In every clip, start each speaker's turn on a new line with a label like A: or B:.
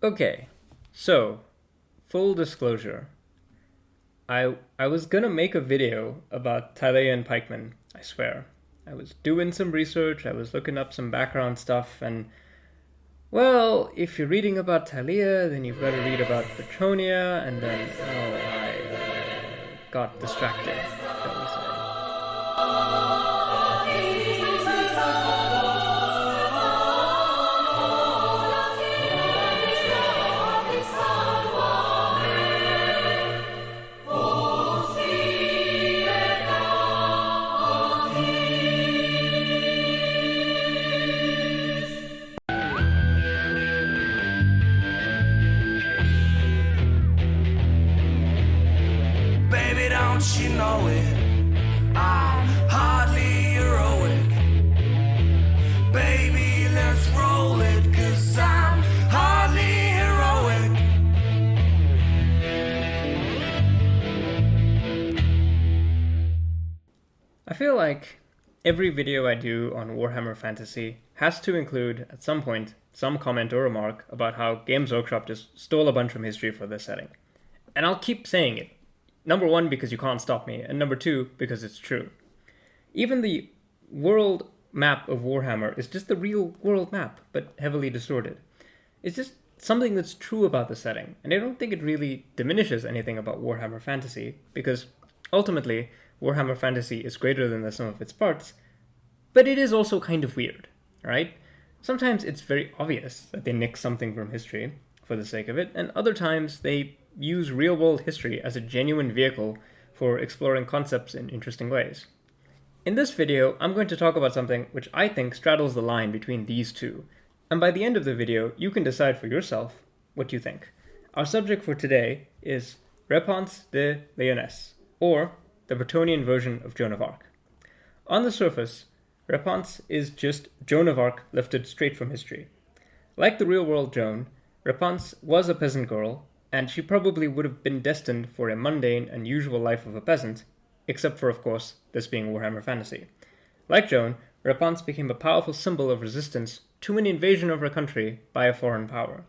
A: Okay, so full disclosure, I was gonna make a video about Thalia and Pikeman, I swear. I was doing some research, I was looking up some background stuff, and well, if you're reading about Thalia, then you've got to read about Petronia, and then, I got distracted, shall we say.
B: Baby, don't you know it? I'm hardly heroic. Baby, let's roll it, 'cause I'm hardly heroic.
A: I feel like every video I do on Warhammer Fantasy has to include, at some point, some comment or remark about how Games Workshop just stole a bunch from history for this setting. And I'll keep saying it. Number one, because you can't stop me, and number two, because it's true. Even the world map of Warhammer is just the real world map, but heavily distorted. It's just something that's true about the setting, and I don't think it really diminishes anything about Warhammer Fantasy, because ultimately, Warhammer Fantasy is greater than the sum of its parts, but it is also kind of weird, right? Sometimes it's very obvious that they nick something from history for the sake of it, and other times they use real-world history as a genuine vehicle for exploring concepts in interesting ways. In this video, I'm going to talk about something which I think straddles the line between these two, and by the end of the video, you can decide for yourself what you think. Our subject for today is Repanse de Lyonesse, or the Bretonnian version of Joan of Arc. On the surface, Repanse is just Joan of Arc lifted straight from history. Like the real-world Joan, Repanse was a peasant girl, and she probably would have been destined for a mundane and usual life of a peasant, except for, of course, this being Warhammer Fantasy. Like Joan, Repanse became a powerful symbol of resistance to an invasion of her country by a foreign power.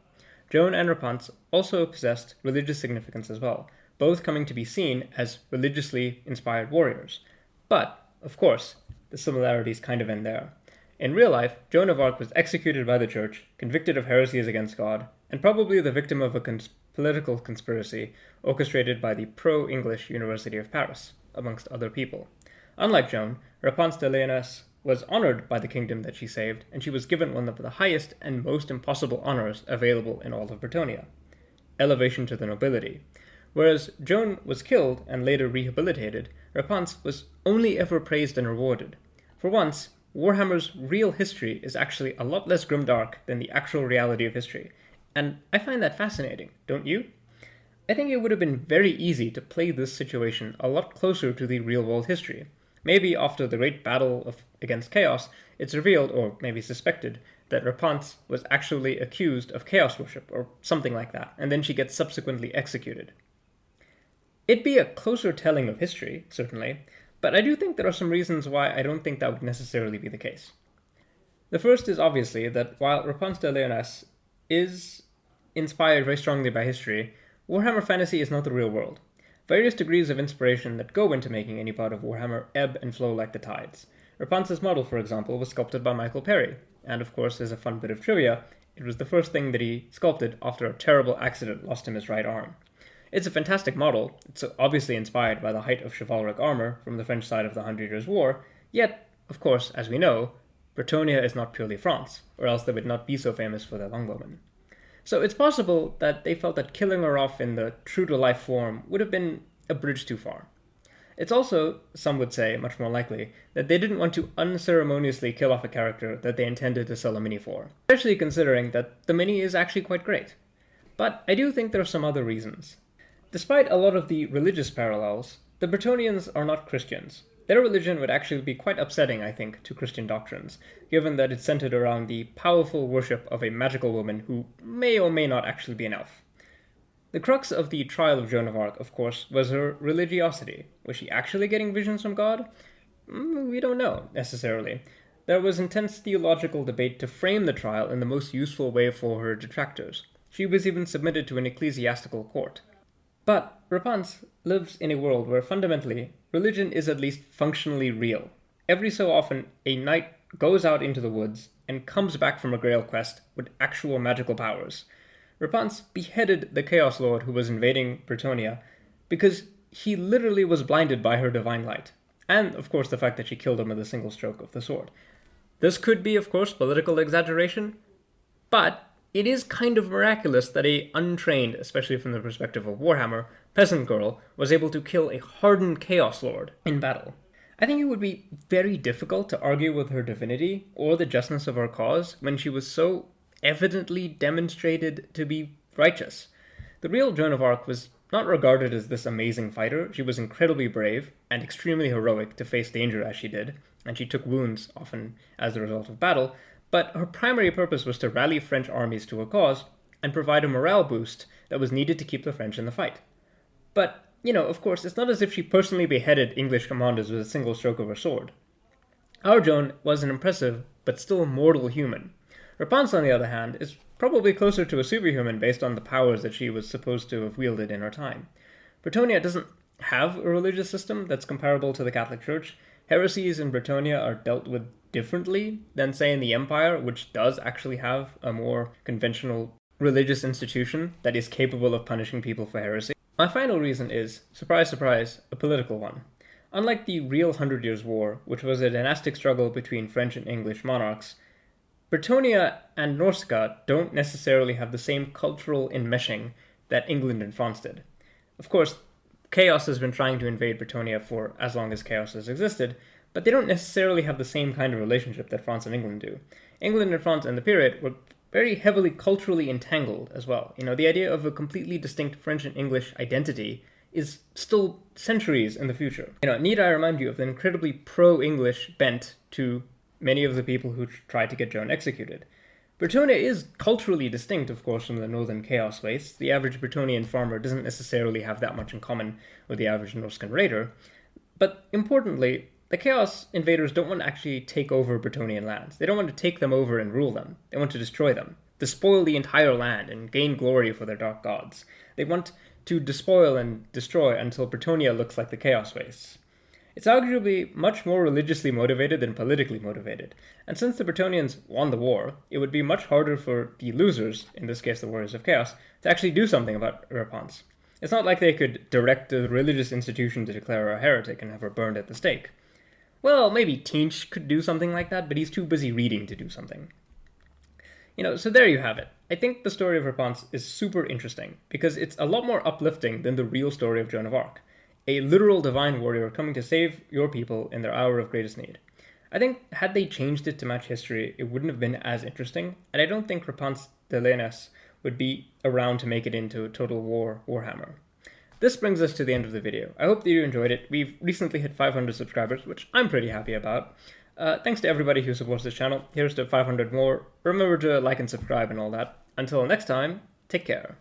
A: Joan and Repanse also possessed religious significance as well, both coming to be seen as religiously inspired warriors. But, of course, the similarities kind of end there. In real life, Joan of Arc was executed by the church, convicted of heresies against God, and probably the victim of a political conspiracy orchestrated by the pro-English University of Paris, amongst other people. Unlike Joan, Repanse de Lyonesse was honored by the kingdom that she saved, and she was given one of the highest and most impossible honors available in all of Bretonnia: elevation to the nobility. Whereas Joan was killed and later rehabilitated, Repanse was only ever praised and rewarded. For once, Warhammer's real history is actually a lot less grimdark than the actual reality of history, and I find that fascinating, don't you? I think it would have been very easy to play this situation a lot closer to the real-world history. Maybe after the great battle against Chaos, it's revealed, or maybe suspected, that Repanse was actually accused of chaos worship, or something like that, and then she gets subsequently executed. It'd be a closer telling of history, certainly, but I do think there are some reasons why I don't think that would necessarily be the case. The first is obviously that while Repanse de Lyonesse is inspired very strongly by history, Warhammer Fantasy is not the real world. Various degrees of inspiration that go into making any part of Warhammer ebb and flow like the tides. Repanse's model, for example, was sculpted by Michael Perry, and of course, as a fun bit of trivia, it was the first thing that he sculpted after a terrible accident lost him his right arm. It's a fantastic model, it's obviously inspired by the height of chivalric armor from the French side of the Hundred Years' War, yet, of course, as we know, Bretonnia is not purely France, or else they would not be so famous for their longbowmen. So it's possible that they felt that killing her off in the true-to-life form would have been a bridge too far. It's also, some would say, much more likely, that they didn't want to unceremoniously kill off a character that they intended to sell a mini for, especially considering that the mini is actually quite great. But I do think there are some other reasons. Despite a lot of the religious parallels, the Bretonnians are not Christians. Their religion would actually be quite upsetting, I think, to Christian doctrines, given that it's centered around the powerful worship of a magical woman who may or may not actually be an elf. The crux of the trial of Joan of Arc, of course, was her religiosity. Was she actually getting visions from God? We don't know, necessarily. There was intense theological debate to frame the trial in the most useful way for her detractors. She was even submitted to an ecclesiastical court. But Repanse lives in a world where fundamentally, religion is at least functionally real. Every so often, a knight goes out into the woods and comes back from a grail quest with actual magical powers. Repanse beheaded the Chaos Lord who was invading Bretonnia because he literally was blinded by her divine light. And, of course, the fact that she killed him with a single stroke of the sword. This could be, of course, political exaggeration, but it is kind of miraculous that a untrained, especially from the perspective of Warhammer, peasant girl was able to kill a hardened Chaos Lord in battle. I think it would be very difficult to argue with her divinity or the justness of her cause when she was so evidently demonstrated to be righteous. The real Joan of Arc was not regarded as this amazing fighter. She was incredibly brave and extremely heroic to face danger as she did, and she took wounds often as a result of battle, but her primary purpose was to rally French armies to a cause and provide a morale boost that was needed to keep the French in the fight. But, of course, it's not as if she personally beheaded English commanders with a single stroke of her sword. Our Joan was an impressive, but still mortal human. Repanse, on the other hand, is probably closer to a superhuman based on the powers that she was supposed to have wielded in her time. Bretonnia doesn't have a religious system that's comparable to the Catholic Church. Heresies in Bretonnia are dealt with differently than, say, in the Empire, which does actually have a more conventional religious institution that is capable of punishing people for heresy. My final reason is, surprise, surprise, a political one. Unlike the real 100 Years' War, which was a dynastic struggle between French and English monarchs, Bretonnia and Norsca don't necessarily have the same cultural enmeshing that England and France did. Of course, Chaos has been trying to invade Bretonnia for as long as Chaos has existed, but they don't necessarily have the same kind of relationship that France and England do. England and France in the period were very heavily culturally entangled as well. The idea of a completely distinct French and English identity is still centuries in the future. Need I remind you of the incredibly pro-English bent to many of the people who tried to get Joan executed. Bretonnia is culturally distinct, of course, from the northern Chaos wastes. The average Bretonian farmer doesn't necessarily have that much in common with the average Norscan raider. But importantly, the Chaos invaders don't want to actually take over Bretonnian lands. They don't want to take them over and rule them. They want to destroy them, despoil the entire land and gain glory for their dark gods. They want to despoil and destroy until Bretonnia looks like the Chaos wastes. It's arguably much more religiously motivated than politically motivated, and since the Bretonnians won the war, it would be much harder for the losers, in this case the Warriors of Chaos, to actually do something about Repanse. It's not like they could direct the religious institution to declare her a heretic and have her burned at the stake. Well, maybe Tinch could do something like that, but he's too busy reading to do something. So there you have it. I think the story of Repanse is super interesting, because it's a lot more uplifting than the real story of Joan of Arc. A literal divine warrior coming to save your people in their hour of greatest need. I think had they changed it to match history, it wouldn't have been as interesting, and I don't think Repanse de Lenas would be around to make it into a Total War Warhammer. This brings us to the end of the video. I hope that you enjoyed it. We've recently hit 500 subscribers, which I'm pretty happy about. Thanks to everybody who supports this channel. Here's to 500 more. Remember to like and subscribe and all that. Until next time, take care.